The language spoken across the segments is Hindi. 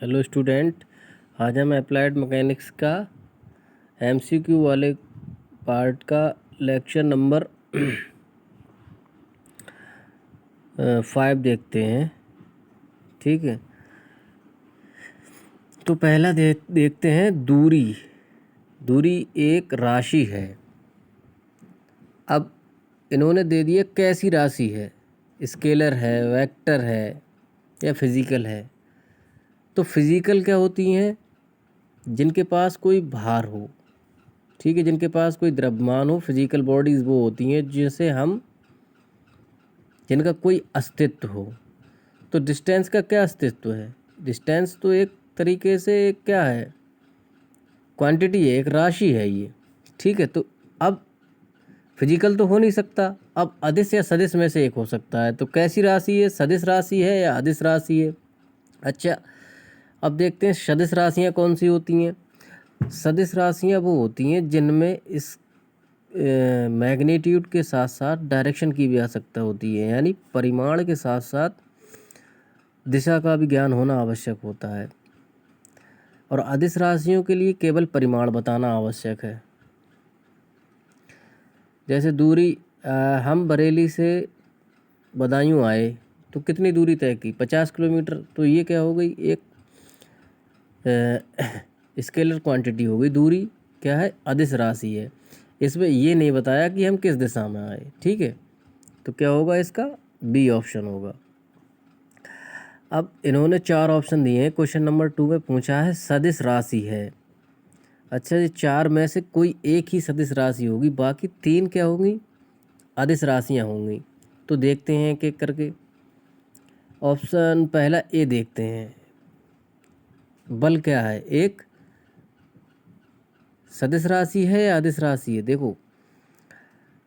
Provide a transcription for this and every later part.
हेलो स्टूडेंट, आज हम अप्लाइड मैकेनिक्स का एमसीक्यू वाले पार्ट का लेक्चर नंबर 5 देखते हैं। ठीक है, तो पहला देखते हैं दूरी। दूरी एक राशि है। अब इन्होंने दे दिया कैसी राशि है, स्केलर है, वेक्टर है या फिज़िकल है। तो फिज़िकल क्या होती हैं? जिनके पास कोई भार हो, ठीक है, जिनके पास कोई द्रव्यमान हो। फिजिकल बॉडीज़ वो होती हैं जिनका कोई अस्तित्व हो। तो डिस्टेंस का क्या अस्तित्व है? डिस्टेंस तो एक तरीके से क्या है, क्वांटिटी है, एक राशि है ये। ठीक है, तो अब फिजिकल तो हो नहीं सकता। अब अदिश या सदिश में से एक हो सकता है। तो कैसी राशि है, सदिश राशि है या अदिश राशि है? अच्छा, अब देखते हैं सदिश राशियाँ कौन सी होती हैं। सदिश राशियाँ वो होती हैं जिनमें इस मैग्नीट्यूड के साथ साथ डायरेक्शन की भी आवश्यकता होती है, यानी परिमाण के साथ साथ दिशा का भी ज्ञान होना आवश्यक होता है। और अदिश राशियों के लिए केवल परिमाण बताना आवश्यक है। जैसे दूरी, हम बरेली से बदायूं आए तो कितनी दूरी तय की? 50 किलोमीटर। तो ये क्या हो गई, एक स्केलर क्वांटिटी हो गई। दूरी क्या है, अदिश राशि है। इसमें ये नहीं बताया कि हम किस दिशा में आए। ठीक है, तो क्या होगा, इसका बी ऑप्शन होगा। अब इन्होंने 4 ऑप्शन दिए हैं। क्वेश्चन नंबर 2 में पूछा है सदिश राशि है। अच्छा, ये 4 में से कोई एक ही सदिश राशि होगी, बाकी 3 क्या होंगी, अदिश राशियाँ होंगी। तो देखते हैं एक एक करके। ऑप्शन पहला ए देखते हैं। बल क्या है, एक सदिश राशि है या अदिश राशि है? देखो,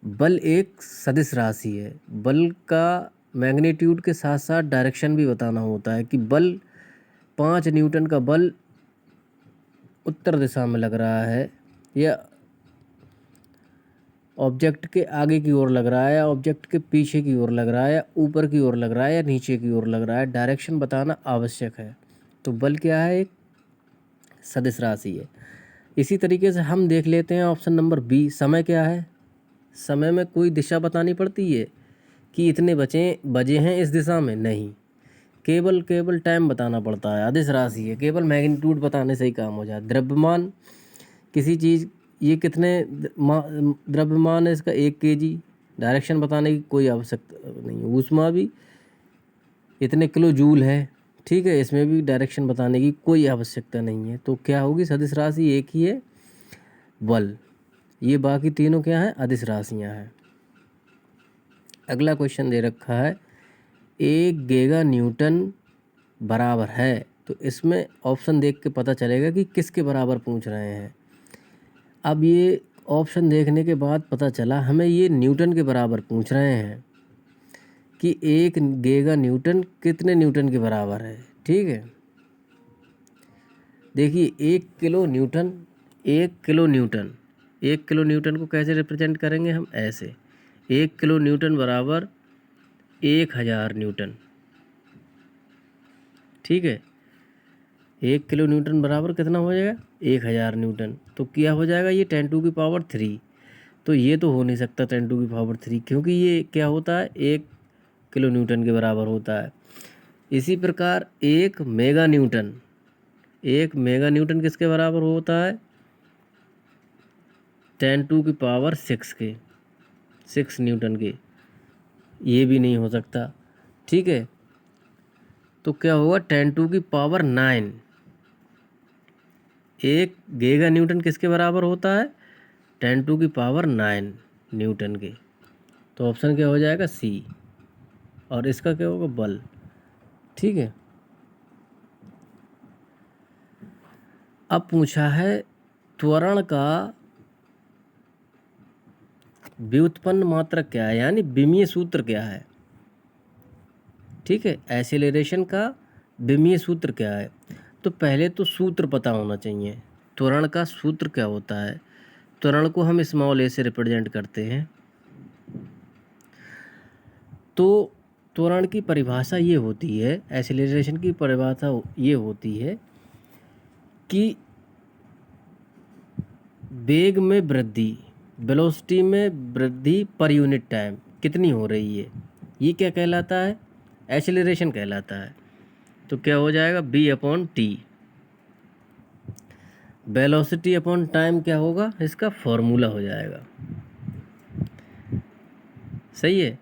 बल एक सदिश राशि है। बल का मैग्नीट्यूड के साथ साथ डायरेक्शन भी बताना होता है कि बल 5 न्यूटन का बल उत्तर दिशा में लग रहा है या ऑब्जेक्ट के आगे की ओर लग रहा है या ऑब्जेक्ट के पीछे की ओर लग रहा है या ऊपर की ओर लग रहा है या नीचे की ओर लग रहा है। डायरेक्शन बताना आवश्यक है। तो बल क्या है, एक सदिश राशि है। इसी तरीके से हम देख लेते हैं ऑप्शन नंबर बी। समय क्या है? समय में कोई दिशा बतानी पड़ती है कि इतने बजे हैं इस दिशा में? नहीं, केवल टाइम बताना पड़ता है। अदिश राशि है, केवल मैग्नीट्यूड बताने से ही काम हो जाए। द्रव्यमान किसी चीज़, ये कितने द्रव्यमान है इसका, 1 kg। डायरेक्शन बताने की कोई आवश्यकता नहीं है। ऊष्मा भी इतने किलो जूल है। ठीक है, इसमें भी डायरेक्शन बताने की कोई आवश्यकता नहीं है। तो क्या होगी, सदिश राशि एक ही है, बल। ये बाकी तीनों क्या हैं, अदिश राशियाँ हैं। अगला क्वेश्चन दे रखा है, 1 गीगा न्यूटन बराबर है। तो इसमें ऑप्शन देख के पता चलेगा कि किसके बराबर पूछ रहे हैं। अब ये ऑप्शन देखने के बाद पता चला हमें ये न्यूटन के बराबर पूछ रहे हैं कि 1 गीगा न्यूटन कितने न्यूटन के बराबर है। ठीक है, देखिए 1 किलो न्यूटन को कैसे रिप्रेजेंट करेंगे हम? ऐसे, 1 किलो न्यूटन बराबर 1000 न्यूटन। ठीक है, 1 किलो न्यूटन बराबर कितना हो जाएगा, 1000 न्यूटन। तो क्या हो जाएगा, ये 10⁻3। तो ये तो हो नहीं सकता 10⁻3, क्योंकि ये क्या होता है, 1 किलो न्यूटन के बराबर होता है। इसी प्रकार 1 मेगा न्यूटन किसके बराबर होता है, 10⁻6 के, 6 न्यूटन के। ये भी नहीं हो सकता। ठीक है, तो क्या होगा, 10⁻9। 1 गीगा न्यूटन किसके बराबर होता है, 10⁻9 न्यूटन के। तो ऑप्शन क्या हो जाएगा, सी। और इसका क्या होगा, बल। ठीक है, अब पूछा है त्वरण का व्युत्पन्न मात्रक क्या है, यानी विमीय सूत्र क्या है। ठीक है, एक्सेलरेशन का विमीय सूत्र क्या है। तो पहले तो सूत्र पता होना चाहिए। त्वरण का सूत्र क्या होता है? त्वरण को हम स्मॉल ए से रिप्रेजेंट करते हैं। तो त्वरण की परिभाषा ये होती है, एक्सेलरेशन की परिभाषा ये होती है कि वेग में वृद्धि, वेलोसिटी में वृद्धि पर यूनिट टाइम कितनी हो रही है, ये क्या कहलाता है, एक्सेलरेशन कहलाता है। तो क्या हो जाएगा, B upon T. Velocity upon time क्या होगा, इसका फॉर्मूला हो जाएगा। सही है।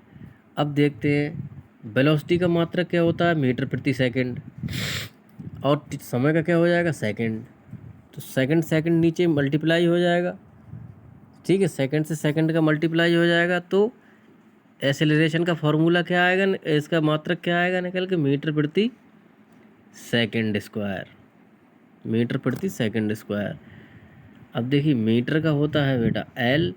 अब देखते हैं वेलोसिटी का मात्रक क्या होता है, मीटर प्रति सेकंड, और समय का क्या हो जाएगा, सेकंड। तो सेकंड सेकंड नीचे मल्टीप्लाई हो जाएगा, ठीक है, सेकंड से सेकंड का मल्टीप्लाई हो जाएगा। तो एक्सेलरेशन का फॉर्मूला क्या आएगा, इसका मात्रक क्या आएगा निकल के, मीटर प्रति सेकंड स्क्वायर, मीटर प्रति सेकंड स्क्वायर। अब देखिए मीटर का होता है बेटा एल,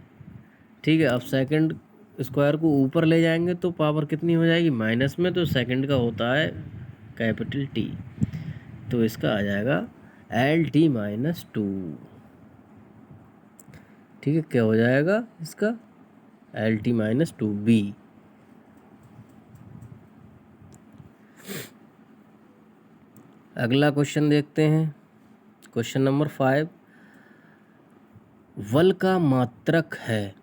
ठीक है। अब सेकंड स्क्वायर को ऊपर ले जाएंगे तो पावर कितनी हो जाएगी, माइनस में, तो सेकंड का होता है कैपिटल टी। तो इसका आ जाएगा एल टी माइनस टू, ठीक है। क्या हो जाएगा इसका, L T minus two, B. अगला क्वेश्चन देखते हैं, क्वेश्चन नंबर 5। बल का मात्रक है,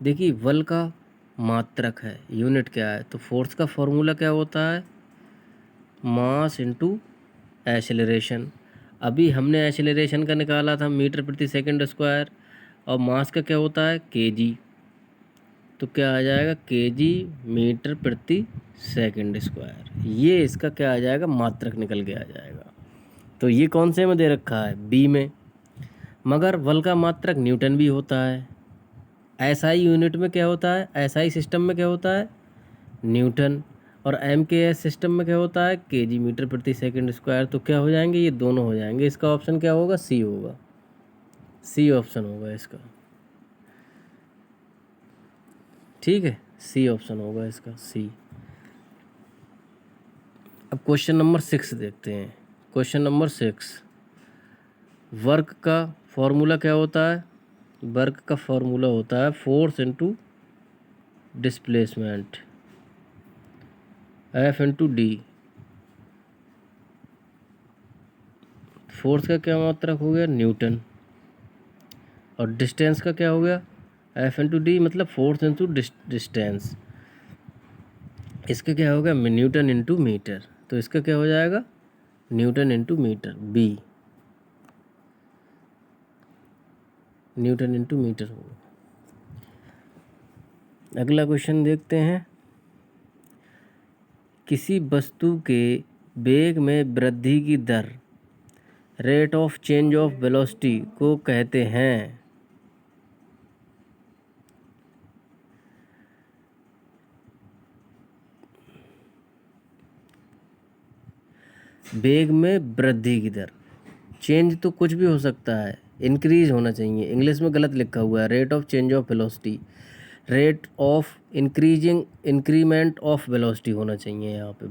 देखिए बल का मात्रक है, यूनिट क्या है, तो फोर्स का फॉर्मूला क्या होता है, मास इनटू एक्सेलरेशन। अभी हमने एक्सेलरेशन का निकाला था मीटर प्रति सेकंड स्क्वायर, और मास का क्या होता है, केजी। तो क्या आ जाएगा, केजी मीटर प्रति सेकंड स्क्वायर। ये इसका क्या आ जाएगा, मात्रक निकल के आ जाएगा। तो ये कौन से में दे रखा है, बी में। मगर बल का मात्रक न्यूटन भी होता है। एसआई यूनिट में क्या होता है, एसआई सिस्टम में क्या होता है, न्यूटन। और एमकेएस सिस्टम में क्या होता है, केजी मीटर प्रति सेकंड स्क्वायर। तो क्या हो जाएंगे, ये दोनों हो जाएंगे। इसका ऑप्शन क्या होगा, सी होगा, सी ऑप्शन होगा इसका, ठीक है, सी ऑप्शन होगा इसका, सी। अब क्वेश्चन नंबर 6 देखते हैं। क्वेश्चन नंबर 6, वर्क का फॉर्मूला क्या होता है, वर्क का फॉर्मूला होता है force into displacement, F into D. Force का क्या मात्रक हो गया, न्यूटन, और डिस्टेंस का क्या हो गया, एफ इंटू डी, मतलब फोर्स इंटू डिस्टेंस। इसका क्या होगा, न्यूटन इंटू मीटर। तो इसका क्या हो जाएगा, newton into metre, B, newton into metre होगा। अगला क्वेश्चन देखते हैं, किसी वस्तु के वेग में वृद्धि की दर, rate of change of velocity को कहते हैं। वेग में वृद्धि की दर, चेंज तो कुछ भी हो सकता है, इंक्रीज होना चाहिए, इंग्लिश में गलत लिखा हुआ है, rate of change of velocity, rate of increasing increment of velocity होना चाहिए यहाँ पे।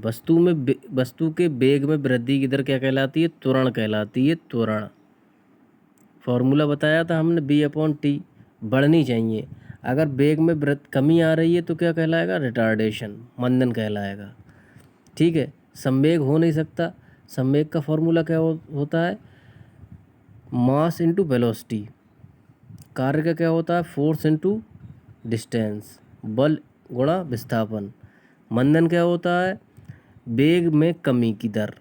वस्तु के वेग में वृद्धि की दर क्या कहलाती है, त्वरण कहलाती है, त्वरण। फॉर्मूला बताया था हमने, बी अपॉन टी, बढ़नी चाहिए। अगर वेग में कमी आ रही है तो क्या कहलाएगा, रिटार्डेशन, मंदन कहलाएगा, ठीक है। संवेग हो नहीं सकता, संवेग का फॉर्मूला क्या होता है, मास इंटू वेलोसिटी। कार्य का क्या होता है, फोर्स इंटू डिस्टेंस, बल गुणा विस्थापन। मंदन क्या होता है, वेग में कमी की दर।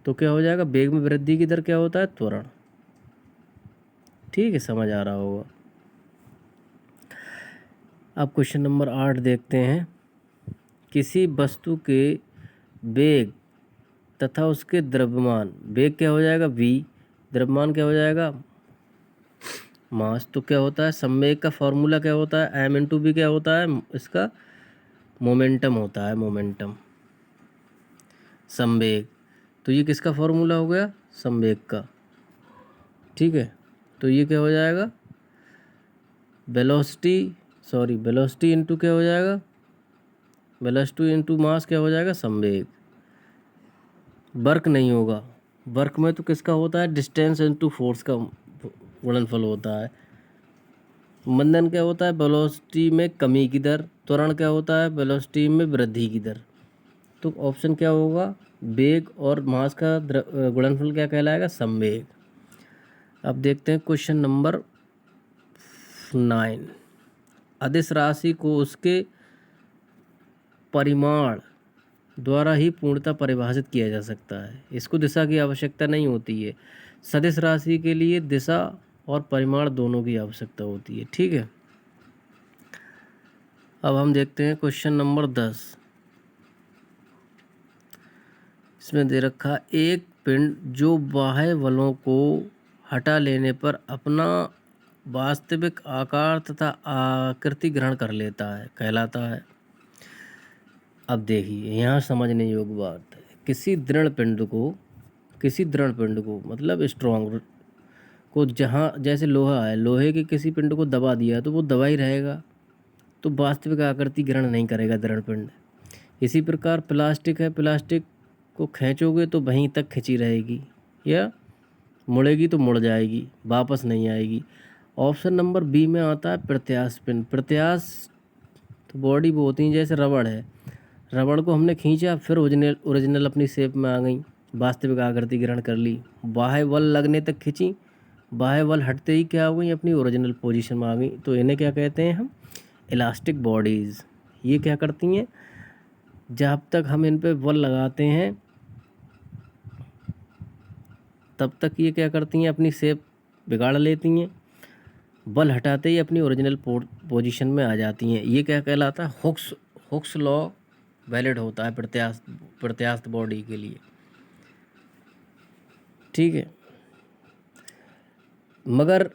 तो क्या हो जाएगा, वेग में वृद्धि की दर क्या होता है, त्वरण, ठीक है, समझ आ रहा होगा। अब क्वेश्चन नंबर 8 देखते हैं, किसी वस्तु के वेग तथा उसके द्रव्यमान, वेग क्या हो जाएगा, v, द्रव्यमान क्या हो जाएगा, मास। तो क्या होता है, संवेग का फॉर्मूला क्या होता है, m इंटू बी, क्या होता है इसका, मोमेंटम होता है, मोमेंटम, संवेग। तो ये किसका फॉर्मूला हो गया, संवेग का, ठीक है। तो ये क्या हो जाएगा, वेलोसिटी इंटू क्या हो जाएगा, वेलोसिटी इंटू मास क्या हो जाएगा, संवेग। वर्क नहीं होगा, वर्क में तो किसका होता है, डिस्टेंस इंटू फोर्स का गुणनफल होता है। मंदन क्या होता है? वेलोसिटी में कमी की दर। त्वरण क्या होता है? वेलोसिटी में वृद्धि की दर। तो ऑप्शन क्या होगा? वेग और मास का गुणनफल क्या कहलाएगा? संवेग। अब देखते हैं क्वेश्चन नंबर 9। अदिश राशि को उसके परिमाण द्वारा ही पूर्णतः परिभाषित किया जा सकता है। इसको दिशा की आवश्यकता नहीं होती है। सदिश राशि के लिए दिशा और परिमाण दोनों की आवश्यकता होती है। ठीक है। अब हम देखते हैं क्वेश्चन नंबर 10। इसमें दे रखा एक पिंड जो बाह्य बलों को हटा लेने पर अपना वास्तविक आकार तथा आकृति ग्रहण कर लेता है कहलाता है। अब देखिए यहाँ समझने योग्य बात है। किसी दृढ़ पिंड को मतलब स्ट्रॉन्ग को, जहाँ जैसे लोहा है, लोहे के किसी पिंड को दबा दिया तो वो दबा ही रहेगा, तो वास्तविक आकृति ग्रहण नहीं करेगा दृढ़ पिंड। इसी प्रकार प्लास्टिक है, प्लास्टिक को खींचोगे तो वहीं तक खिंची रहेगी, या मुड़ेगी तो मुड़ जाएगी, वापस नहीं आएगी। ऑप्शन नंबर बी में आता है प्रत्यास्थ पिंड। प्रत्यास्थ बॉडी वो होती है जैसे रबड़ है, रबड़ को हमने खींचा फिर ओरिजिनल अपनी शेप में आ गई, वास्तविक आकृति ग्रहण कर ली। बाह्य बल लगने तक खींची, बाह्य बल हटते ही क्या हो गई? अपनी ओरिजिनल पोजीशन में आ गई। तो इन्हें क्या कहते हैं हम? Elastic bodies. ये क्या करती हैं? जब तक हम इन पे बल लगाते हैं तब तक ये क्या करती हैं? अपनी शेप बिगाड़ लेती हैं, बल हटाते ही अपनी ओरिजिनल पोजीशन में आ जाती हैं। ये क्या कहलाता है? हुक्स लॉ वैलिड होता है प्रत्यास्थ बॉडी के लिए। ठीक है। मगर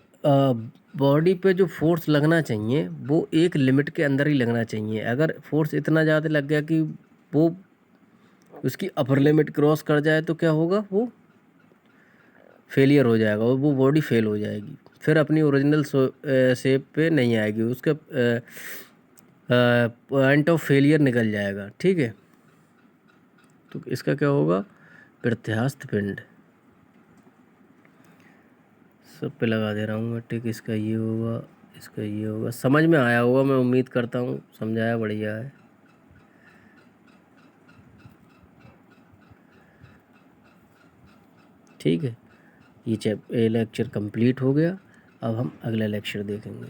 बॉडी पे जो फोर्स लगना चाहिए वो एक लिमिट के अंदर ही लगना चाहिए। अगर फोर्स इतना ज़्यादा लग गया कि वो उसकी अपर लिमिट क्रॉस कर जाए तो क्या होगा? वो फेलियर हो जाएगा और वो बॉडी फेल हो जाएगी, फिर अपनी ओरिजिनल शेप पे नहीं आएगी, उसका पॉइंट ऑफ फेलियर निकल जाएगा। ठीक है। तो इसका क्या होगा? प्रत्यास्थ पिंड। सब पे लगा दे रहा हूँ मैं टिक। इसका ये होगा, इसका ये होगा। समझ में आया होगा, मैं उम्मीद करता हूँ समझाया बढ़िया है। ठीक है। ये लेक्चर कंप्लीट हो गया। अब हम अगला लेक्चर देखेंगे।